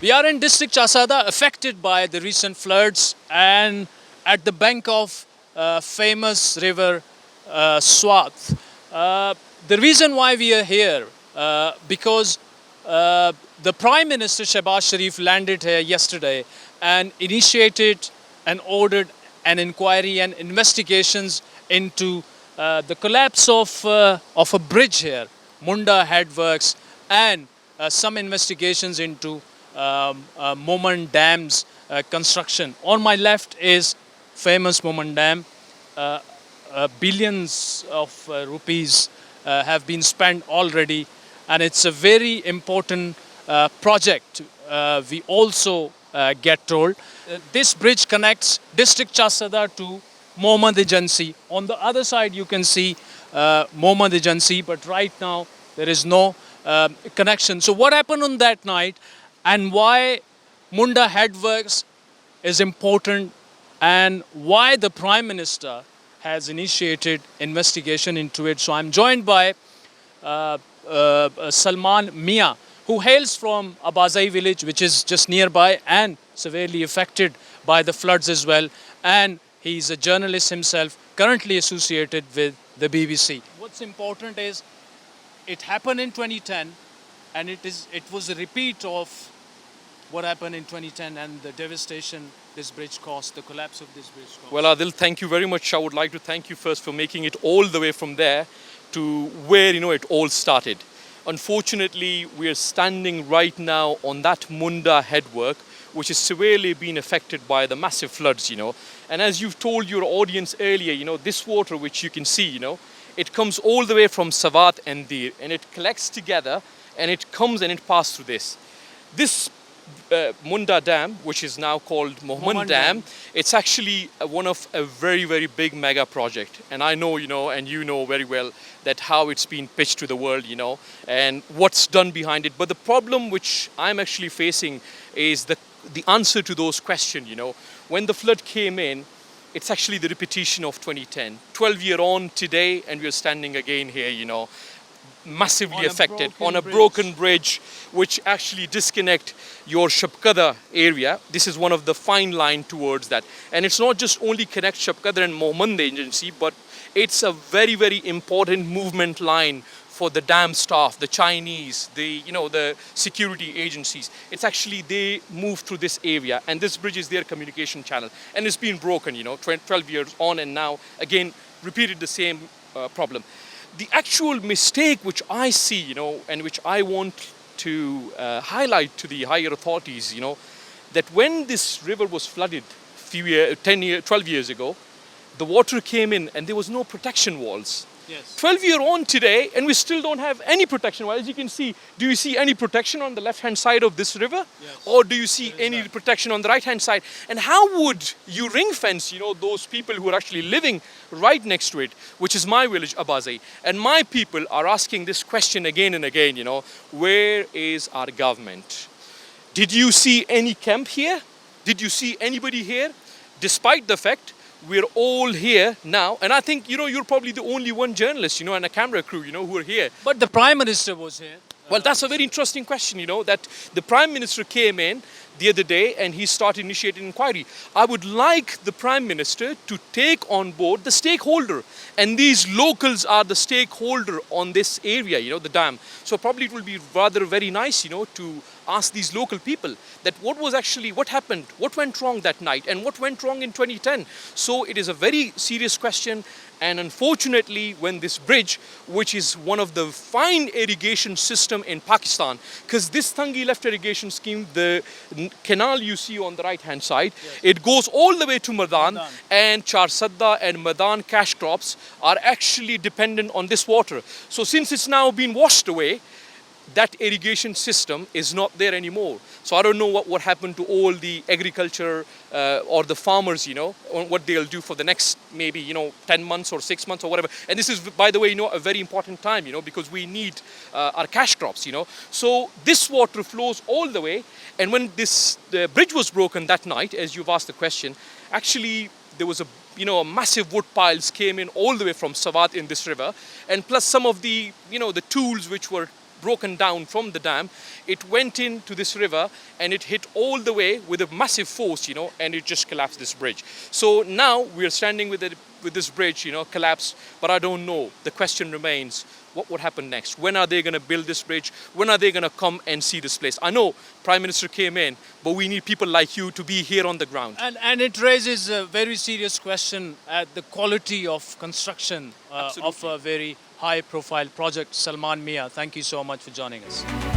We are in district Chasada, affected by the recent floods, and at the bank of famous river Swat. The reason why we are here, because the Prime Minister Shehbaz Sharif landed here yesterday and initiated and ordered an inquiry and investigations into the collapse of a bridge here, Munda Headworks, and some investigations into Mohmand Dam's construction. On my left is famous Mohmand Dam. Billions of rupees have been spent already, and it's a very important project. We also get told this bridge connects district Chasada to Mohmand Agency. On the other side, you can see Mohmand Agency, but right now there is no connection. So, what happened on that night, and why Munda Headworks is important, and why the Prime Minister has initiated investigation into it. So, I'm joined by Salman Miyan, who hails from Abazai village, which is just nearby and severely affected by the floods as well. And he's a journalist himself, currently associated with the BBC. What's important is it happened in 2010, and it was a repeat of what happened in 2010 and the devastation this bridge caused, the collapse of this bridge caused. Well, Adil, thank you very much. I would like to thank you first for making it all the way from there to where it all started. Unfortunately, we are standing right now on that Munda Headwork, which is severely been affected by the massive floods, And as you've told your audience earlier, this water, which you can see, it comes all the way from Swat and Dir, and it collects together, and it comes and it passes through this. This Munda Dam, which is now called Mohmand Dam, it's actually one of a very, very big mega project. And I know, and you know very well that how it's been pitched to the world, and what's done behind it. But the problem which I'm actually facing is the answer to those questions, When the flood came in, it's actually the repetition of 2010. 12 years on today, and we're standing again here, massively affected on a broken bridge, which actually disconnect your Shapkada area. This is one of the fine line towards that, and it's not just only connect Shapkada and Mohmand Agency, but it's a very, very important movement line for the dam staff, the Chinese, the security agencies. It's actually they move through this area, and this bridge is their communication channel, and it's been broken 12 years on, and now again repeated the same problem. The actual mistake which I see, and which I want to highlight to the higher authorities, that when this river was flooded 12 years ago, the water came in and there was no protection walls. Yes. 12 years on today, and we still don't have any protection. Well, as you can see, do you see any protection on the left-hand side of this river? Yes. Or do you see any protection on the right-hand side? And how would you ring fence, those people who are actually living right next to it, which is my village, Abazai. And my people are asking this question again and again, where is our government? Did you see any camp here? Did you see anybody here? Despite the fact we're all here now, and I think, you're probably the only one journalist, and a camera crew, who are here. But the Prime Minister was here. Well, that's a very interesting question, that the Prime Minister came in the other day and he started initiating inquiry. I would like the Prime Minister to take on board the stakeholder, and these locals are the stakeholder on this area, the dam. So probably it will be rather very nice, to ask these local people that what happened, what went wrong that night, and what went wrong in 2010. So it is a very serious question. And unfortunately, when this bridge, which is one of the fine irrigation system in Pakistan, because this Tangi left irrigation scheme, the canal you see on the right-hand side, yes, it goes all the way to Madan, and Char Sadda and Madan cash crops are actually dependent on this water. So since it's now been washed away, that irrigation system is not there anymore. So I don't know what happened to all the agriculture or the farmers, what they'll do for the next maybe, 10 months or 6 months or whatever. And this is, by the way, a very important time, because we need our cash crops, So this water flows all the way. And when the bridge was broken that night, as you've asked the question, actually there was a massive wood piles came in all the way from Swat in this river. And plus some of the, the tools which were broken down from the dam. It went into this river and it hit all the way with a massive force, and it just collapsed this bridge. So now we are standing with this bridge, collapsed, but I don't know. The question remains, what would happen next? When are they going to build this bridge? When are they going to come and see this place? I know Prime Minister came in, but we need people like you to be here on the ground. And it raises a very serious question at the quality of construction of a very high profile project. Salman Miyan, thank you so much for joining us.